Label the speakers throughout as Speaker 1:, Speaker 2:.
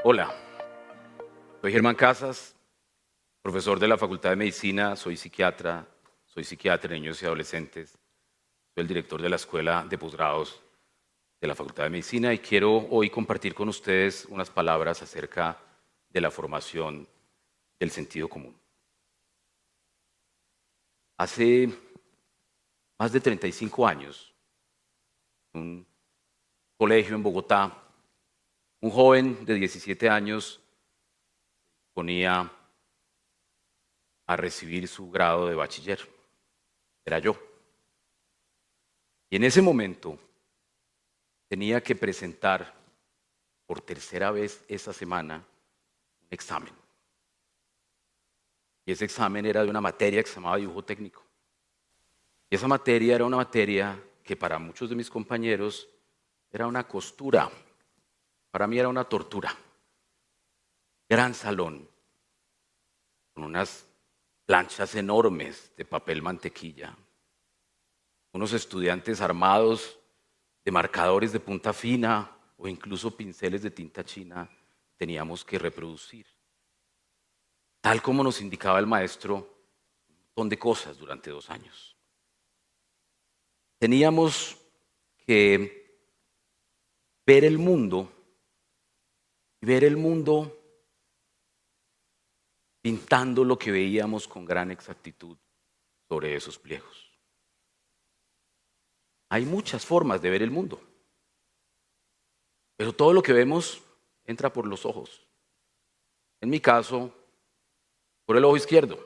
Speaker 1: Hola, soy Germán Casas, profesor de la Facultad de Medicina, soy psiquiatra de niños y adolescentes, soy el director de la Escuela de Posgrados de la Facultad de Medicina y quiero hoy compartir con ustedes unas palabras acerca de la formación del sentido común. Hace más de 35 años, en un colegio en Bogotá, un joven de 17 años ponía a recibir su grado de bachiller. Era yo. Y en ese momento tenía que presentar por tercera vez esa semana un examen. Y ese examen era de una materia que se llamaba dibujo técnico. Y esa materia era una materia que para muchos de mis compañeros era una costura. Para mí era una tortura. Gran salón, con unas planchas enormes de papel mantequilla, unos estudiantes armados de marcadores de punta fina o incluso pinceles de tinta china teníamos que reproducir. Tal como nos indicaba el maestro, un montón de cosas durante 2 años. Teníamos que ver el mundo pintando lo que veíamos con gran exactitud sobre esos pliegos. Hay muchas formas de ver el mundo, pero todo lo que vemos entra por los ojos. En mi caso, por el ojo izquierdo.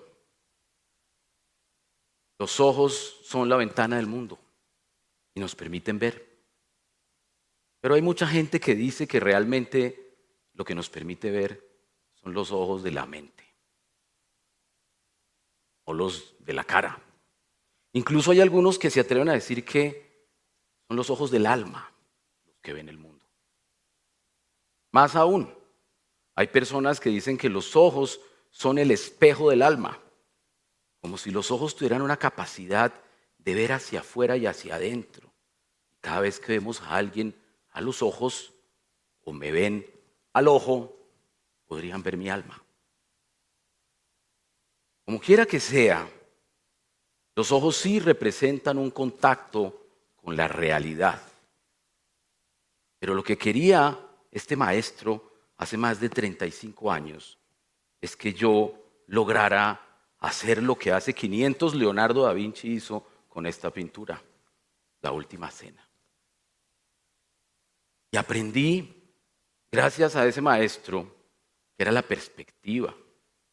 Speaker 1: Los ojos son la ventana del mundo y nos permiten ver. Pero hay mucha gente que dice que realmente lo que nos permite ver son los ojos de la mente o los de la cara. Incluso hay algunos que se atreven a decir que son los ojos del alma los que ven el mundo. Más aún, hay personas que dicen que los ojos son el espejo del alma, como si los ojos tuvieran una capacidad de ver hacia afuera y hacia adentro. Cada vez que vemos a alguien a los ojos o me ven al ojo, podrían ver mi alma. Como quiera que sea, los ojos sí representan un contacto con la realidad. Pero lo que quería este maestro hace más de 35 años es que yo lograra hacer lo que hace 500 Leonardo da Vinci hizo con esta pintura, La Última Cena. Y aprendí, gracias a ese maestro, que era la perspectiva,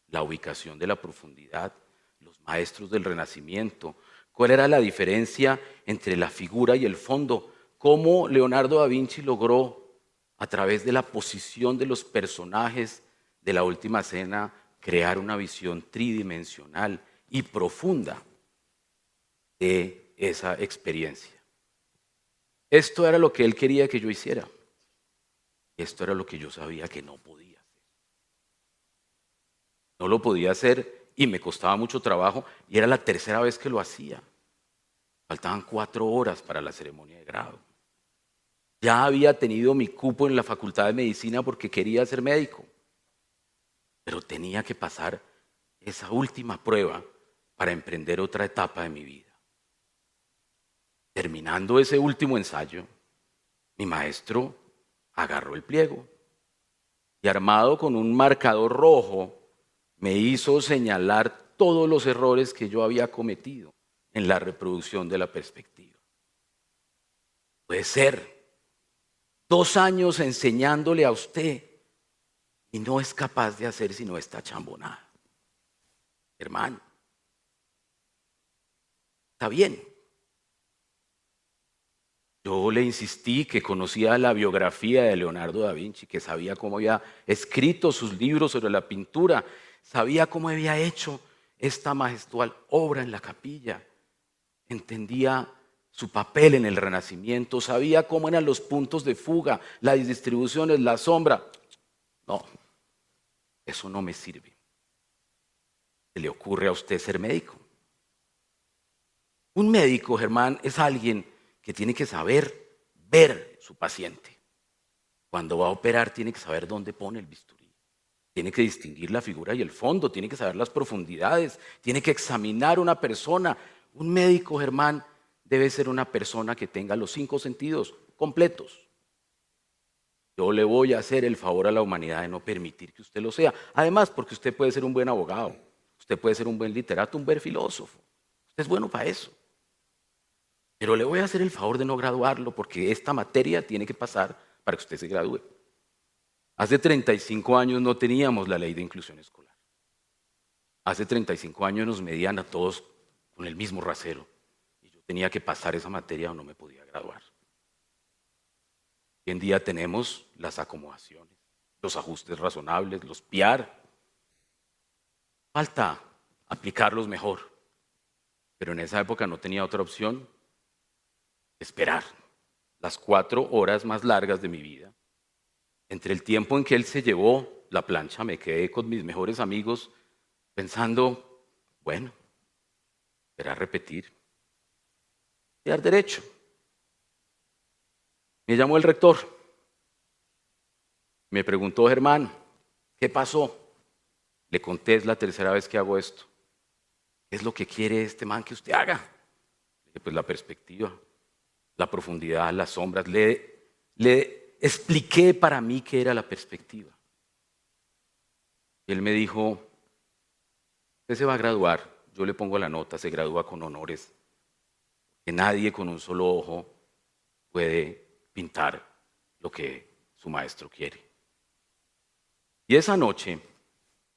Speaker 1: la ubicación de la profundidad, los maestros del Renacimiento, cuál era la diferencia entre la figura y el fondo, cómo Leonardo da Vinci logró, a través de la posición de los personajes de La Última Cena, crear una visión tridimensional y profunda de esa experiencia. Esto era lo que él quería que yo hiciera. Esto era lo que yo sabía que no podía hacer. No lo podía hacer y me costaba mucho trabajo y era la tercera vez que lo hacía. Faltaban 4 horas para la ceremonia de grado. Ya había tenido mi cupo en la Facultad de Medicina porque quería ser médico. Pero tenía que pasar esa última prueba para emprender otra etapa de mi vida. Terminando ese último ensayo, mi maestro agarró el pliego y armado con un marcador rojo me hizo señalar todos los errores que yo había cometido en la reproducción de la perspectiva. Puede ser 2 años enseñándole a usted y no es capaz de hacer sino esta chambonada. Hermano, está bien. Yo le insistí que conocía la biografía de Leonardo da Vinci, que sabía cómo había escrito sus libros sobre la pintura, sabía cómo había hecho esta majestuosa obra en la capilla, entendía su papel en el Renacimiento, sabía cómo eran los puntos de fuga, las distribuciones, la sombra. No, eso no me sirve. ¿Se le ocurre a usted ser médico? Un médico, Germán, es alguien que tiene que saber ver su paciente. Cuando va a operar tiene que saber dónde pone el bisturí. Tiene que distinguir la figura y el fondo, tiene que saber las profundidades, tiene que examinar una persona. Un médico, Germán, debe ser una persona que tenga los 5 sentidos completos. Yo le voy a hacer el favor a la humanidad de no permitir que usted lo sea. Además, porque usted puede ser un buen abogado, usted puede ser un buen literato, un buen filósofo. Usted es bueno para eso. Pero le voy a hacer el favor de no graduarlo porque esta materia tiene que pasar para que usted se gradúe. Hace 35 años no teníamos la ley de inclusión escolar. Hace 35 años nos medían a todos con el mismo rasero. Y yo tenía que pasar esa materia o no me podía graduar. Hoy en día tenemos las acomodaciones, los ajustes razonables, los PR. Falta aplicarlos mejor. Pero en esa época no tenía otra opción que esperar las 4 horas más largas de mi vida. Entre el tiempo en que él se llevó la plancha, me quedé con mis mejores amigos pensando, bueno, será repetir, estudiar derecho. Me llamó el rector, me preguntó, Germán, ¿qué pasó? Le conté, es la 3ª vez que hago esto. ¿Qué es lo que quiere este man que usted haga? Le dije, pues la perspectiva, la profundidad, las sombras. Le expliqué para mí qué era la perspectiva. Y él me dijo, usted se va a graduar, yo le pongo la nota, se gradúa con honores, que nadie con un solo ojo puede pintar lo que su maestro quiere. Y esa noche,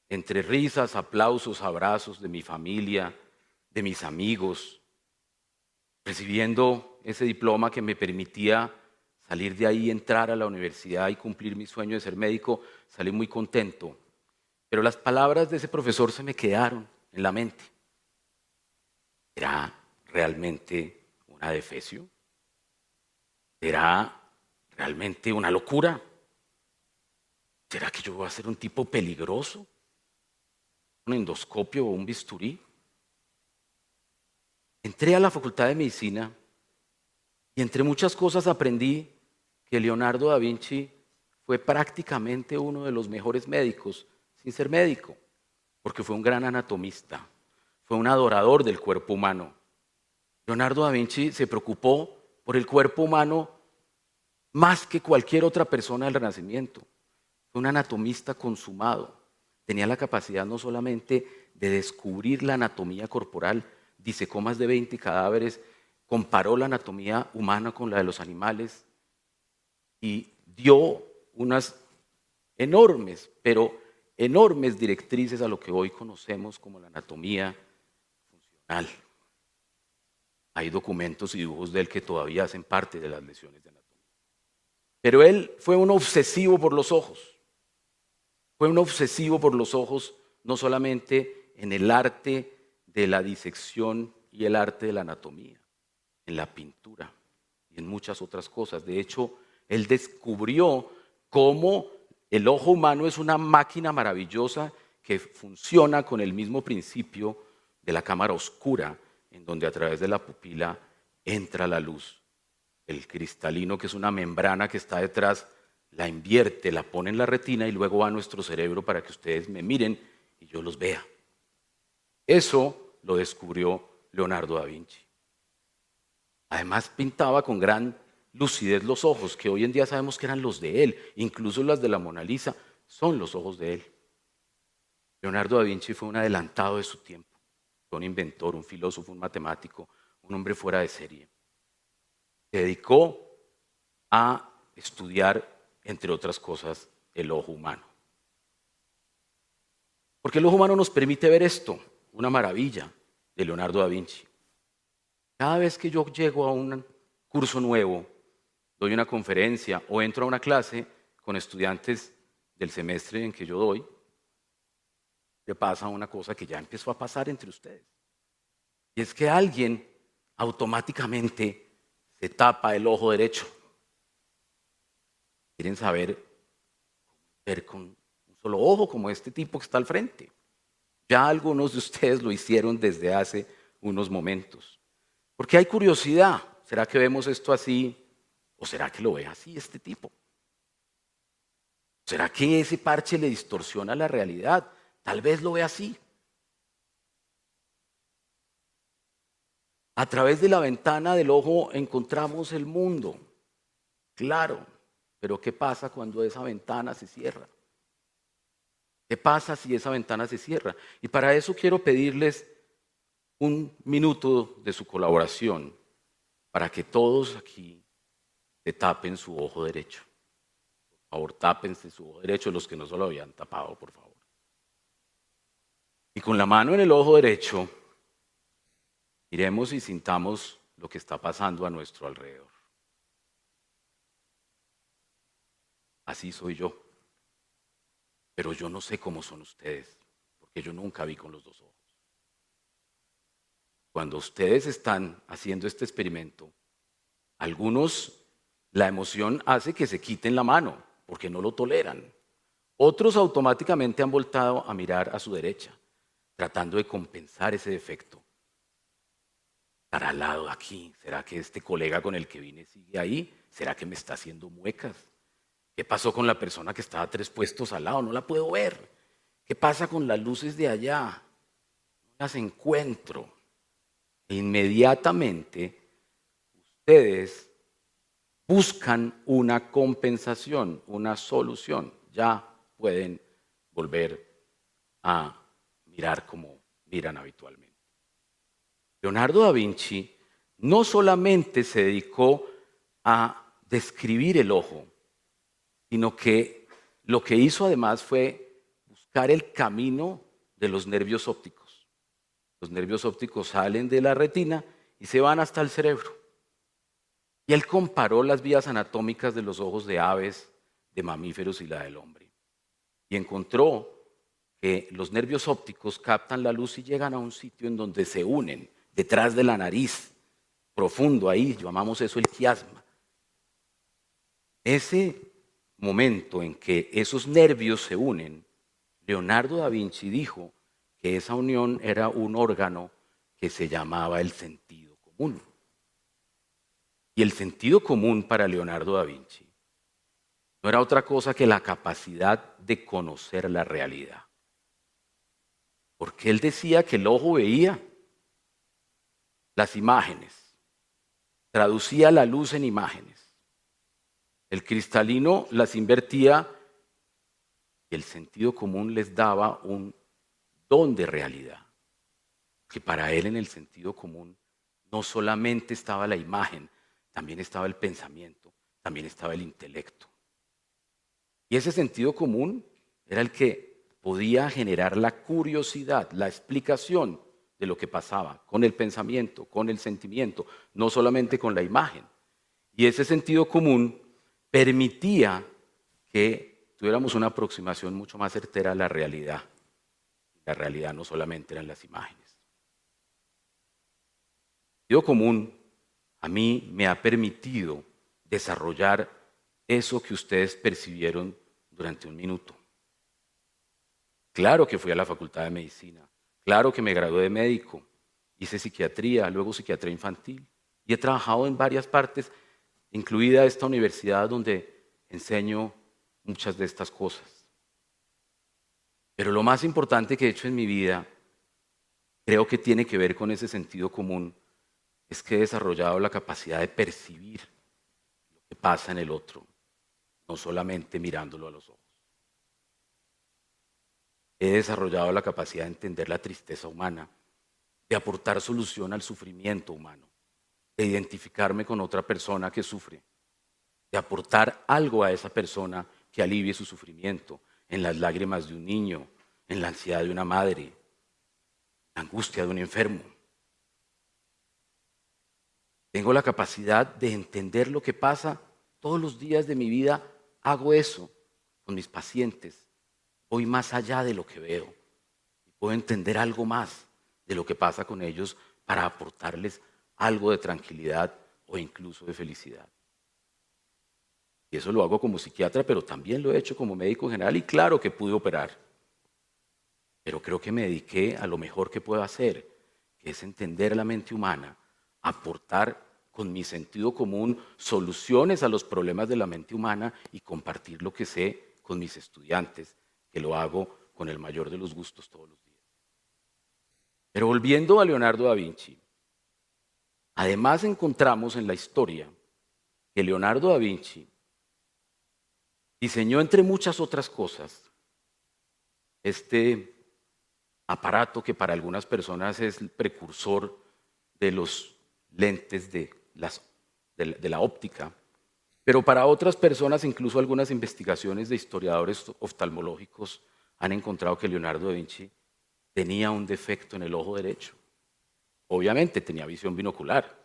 Speaker 1: entre risas, aplausos, abrazos de mi familia, de mis amigos, recibiendo ese diploma que me permitía salir de ahí, entrar a la universidad y cumplir mi sueño de ser médico, salí muy contento. Pero las palabras de ese profesor se me quedaron en la mente. ¿Será realmente una defecio? ¿Será realmente una locura? ¿Será que yo voy a ser un tipo peligroso? ¿Un endoscopio o un bisturí? Entré a la Facultad de Medicina y entre muchas cosas aprendí que Leonardo da Vinci fue prácticamente uno de los mejores médicos sin ser médico, porque fue un gran anatomista, fue un adorador del cuerpo humano. Leonardo da Vinci se preocupó por el cuerpo humano más que cualquier otra persona del Renacimiento. Fue un anatomista consumado. Tenía la capacidad no solamente de descubrir la anatomía corporal, disecó más de 20 cadáveres, comparó la anatomía humana con la de los animales y dio unas enormes, pero enormes directrices a lo que hoy conocemos como la anatomía funcional. Hay documentos y dibujos de él que todavía hacen parte de las lecciones de anatomía. Pero él fue un obsesivo por los ojos. Fue un obsesivo por los ojos, no solamente en el arte de la disección y el arte de la anatomía, en la pintura y en muchas otras cosas. De hecho, él descubrió cómo el ojo humano es una máquina maravillosa que funciona con el mismo principio de la cámara oscura, en donde a través de la pupila entra la luz. El cristalino, que es una membrana que está detrás, la invierte, la pone en la retina y luego va a nuestro cerebro para que ustedes me miren y yo los vea. Eso lo descubrió Leonardo da Vinci. Además pintaba con gran lucidez los ojos, que hoy en día sabemos que eran los de él, incluso las de la Mona Lisa son los ojos de él. Leonardo da Vinci fue un adelantado de su tiempo, fue un inventor, un filósofo, un matemático, un hombre fuera de serie. Se dedicó a estudiar, entre otras cosas, el ojo humano. Porque el ojo humano nos permite ver esto, una maravilla de Leonardo da Vinci. Cada vez que yo llego a un curso nuevo, doy una conferencia o entro a una clase con estudiantes del semestre en que yo doy, le pasa una cosa que ya empezó a pasar entre ustedes. Y es que alguien automáticamente se tapa el ojo derecho. Quieren saber ver con un solo ojo como este tipo que está al frente. Ya algunos de ustedes lo hicieron desde hace unos momentos. Porque hay curiosidad. ¿Será que vemos esto así? ¿O será que lo ve así este tipo? será que ese parche le distorsiona la realidad? Tal vez lo ve así. A través de la ventana del ojo encontramos el mundo, claro, pero ¿qué pasa cuando esa ventana se cierra? ¿Qué pasa si esa ventana se cierra? Y para eso quiero pedirles un minuto de su colaboración para que todos aquí se tapen su ojo derecho. Por favor, tápense su ojo derecho, los que no se lo habían tapado, por favor. Y con la mano en el ojo derecho, miremos y sintamos lo que está pasando a nuestro alrededor. Así soy yo. Pero yo no sé cómo son ustedes, porque yo nunca vi con los dos ojos. Cuando ustedes están haciendo este experimento, algunos, la emoción hace que se quiten la mano, porque no lo toleran. Otros automáticamente han voltado a mirar a su derecha, tratando de compensar ese defecto. ¿Estará al lado de aquí? ¿Será que este colega con el que vine sigue ahí? ¿Será que me está haciendo muecas? ¿Qué pasó con la persona que estaba 3 puestos al lado? No la puedo ver. ¿Qué pasa con las luces de allá? No las encuentro. E inmediatamente ustedes buscan una compensación, una solución. Ya pueden volver a mirar como miran habitualmente. Leonardo da Vinci no solamente se dedicó a describir el ojo, sino que lo que hizo además fue buscar el camino de los nervios ópticos. Los nervios ópticos salen de la retina y se van hasta el cerebro. Y él comparó las vías anatómicas de los ojos de aves, de mamíferos y la del hombre. Y encontró que los nervios ópticos captan la luz y llegan a un sitio en donde se unen, detrás de la nariz, profundo ahí, llamamos eso el quiasma. Ese momento en que esos nervios se unen, Leonardo da Vinci dijo que esa unión era un órgano que se llamaba el sentido común. Y el sentido común para Leonardo da Vinci no era otra cosa que la capacidad de conocer la realidad. Porque él decía que el ojo veía las imágenes, traducía la luz en imágenes. El cristalino las invertía y el sentido común les daba un don de realidad. Que para él en el sentido común no solamente estaba la imagen, también estaba el pensamiento, también estaba el intelecto. Y ese sentido común era el que podía generar la curiosidad, la explicación de lo que pasaba con el pensamiento, con el sentimiento, no solamente con la imagen. Y ese sentido común permitía que tuviéramos una aproximación mucho más certera a la realidad. La realidad no solamente eran las imágenes. El sentido común a mí me ha permitido desarrollar eso que ustedes percibieron durante un minuto. Claro que fui a la Facultad de Medicina, claro que me gradué de médico, hice psiquiatría, luego psiquiatría infantil y he trabajado en varias partes, incluida esta universidad donde enseño muchas de estas cosas. Pero lo más importante que he hecho en mi vida, creo que tiene que ver con ese sentido común, es que he desarrollado la capacidad de percibir lo que pasa en el otro, no solamente mirándolo a los ojos. He desarrollado la capacidad de entender la tristeza humana, de aportar solución al sufrimiento humano, de identificarme con otra persona que sufre, de aportar algo a esa persona que alivie su sufrimiento, en las lágrimas de un niño, en la ansiedad de una madre, en la angustia de un enfermo. Tengo la capacidad de entender lo que pasa todos los días de mi vida. Hago eso con mis pacientes. Voy más allá de lo que veo. Puedo entender algo más de lo que pasa con ellos para aportarles algo de tranquilidad o incluso de felicidad. Y eso lo hago como psiquiatra, pero también lo he hecho como médico general y claro que pude operar. Pero creo que me dediqué a lo mejor que puedo hacer, que es entender la mente humana, aportar con mi sentido común soluciones a los problemas de la mente humana y compartir lo que sé con mis estudiantes, que lo hago con el mayor de los gustos todos los días. Pero volviendo a Leonardo da Vinci, además encontramos en la historia que Leonardo da Vinci diseñó, entre muchas otras cosas, este aparato que para algunas personas es el precursor de los lentes de la óptica, pero para otras personas, incluso algunas investigaciones de historiadores oftalmológicos han encontrado que Leonardo da Vinci tenía un defecto en el ojo derecho. Obviamente tenía visión binocular,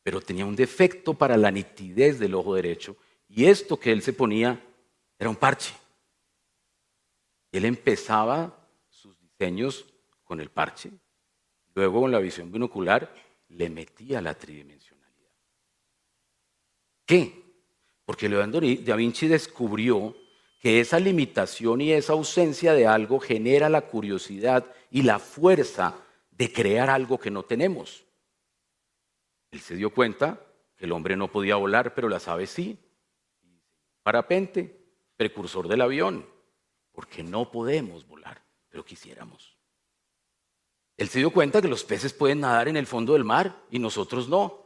Speaker 1: pero tenía un defecto para la nitidez del ojo derecho, y esto que él se ponía era un parche. Él empezaba sus diseños con el parche, luego con la visión binocular le metía la tridimensionalidad. ¿Qué? Porque Leonardo da Vinci descubrió que esa limitación y esa ausencia de algo genera la curiosidad y la fuerza de crear algo que no tenemos. Él se dio cuenta que el hombre no podía volar, pero las aves sí. Parapente, precursor del avión, porque no podemos volar, pero quisiéramos. Él se dio cuenta que los peces pueden nadar en el fondo del mar y nosotros no.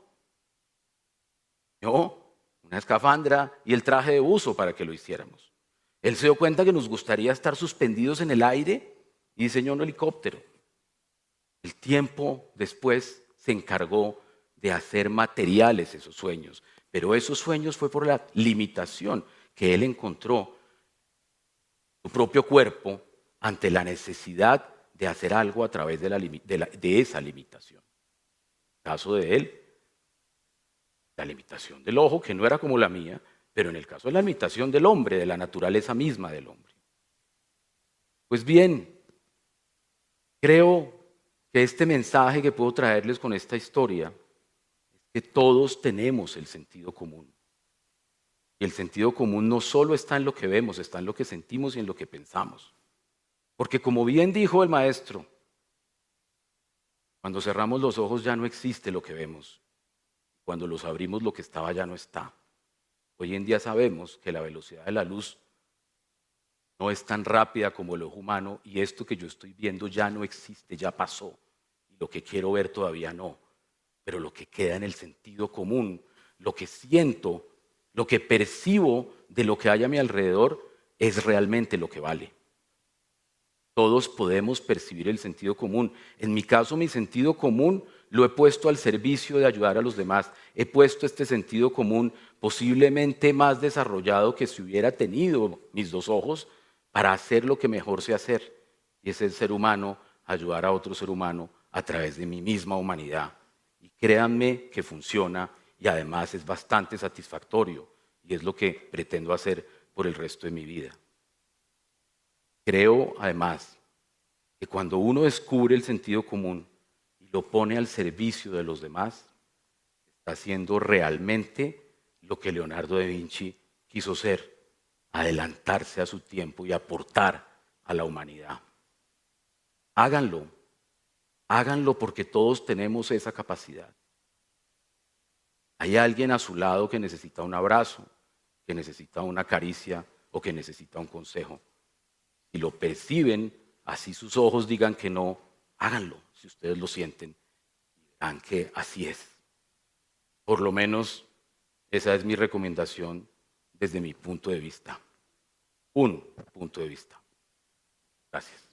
Speaker 1: Una escafandra y el traje de buzo para que lo hiciéramos. Él se dio cuenta que nos gustaría estar suspendidos en el aire y diseñó un helicóptero. El tiempo después se encargó de hacer materiales esos sueños, pero esos sueños fue por la limitación que él encontró su propio cuerpo ante la necesidad de hacer algo a través de esa limitación. En el caso de él, la limitación del ojo, que no era como la mía, pero en el caso de la limitación del hombre, de la naturaleza misma del hombre. Pues bien, creo que este mensaje que puedo traerles con esta historia es que todos tenemos el sentido común. Y el sentido común no solo está en lo que vemos, está en lo que sentimos y en lo que pensamos. Porque como bien dijo el maestro, cuando cerramos los ojos ya no existe lo que vemos. Cuando los abrimos lo que estaba ya no está. Hoy en día sabemos que la velocidad de la luz no es tan rápida como el ojo humano y esto que yo estoy viendo ya no existe, ya pasó. Y lo que quiero ver todavía no. Pero lo que queda en el sentido común, lo que siento, lo que percibo de lo que hay a mi alrededor es realmente lo que vale. Todos podemos percibir el sentido común. En mi caso, mi sentido común lo he puesto al servicio de ayudar a los demás. He puesto este sentido común posiblemente más desarrollado que si hubiera tenido mis dos ojos para hacer lo que mejor sé hacer. Y es el ser humano, ayudar a otro ser humano a través de mi misma humanidad. Y créanme que funciona y además es bastante satisfactorio. Y es lo que pretendo hacer por el resto de mi vida. Creo, además, que cuando uno descubre el sentido común y lo pone al servicio de los demás, está haciendo realmente lo que Leonardo da Vinci quiso ser, adelantarse a su tiempo y aportar a la humanidad. Háganlo, háganlo porque todos tenemos esa capacidad. Hay alguien a su lado que necesita un abrazo, que necesita una caricia o que necesita un consejo. Si lo perciben, así sus ojos digan que no, háganlo si ustedes lo sienten y verán que así es. Por lo menos esa es mi recomendación desde mi punto de vista. Un punto de vista. Gracias.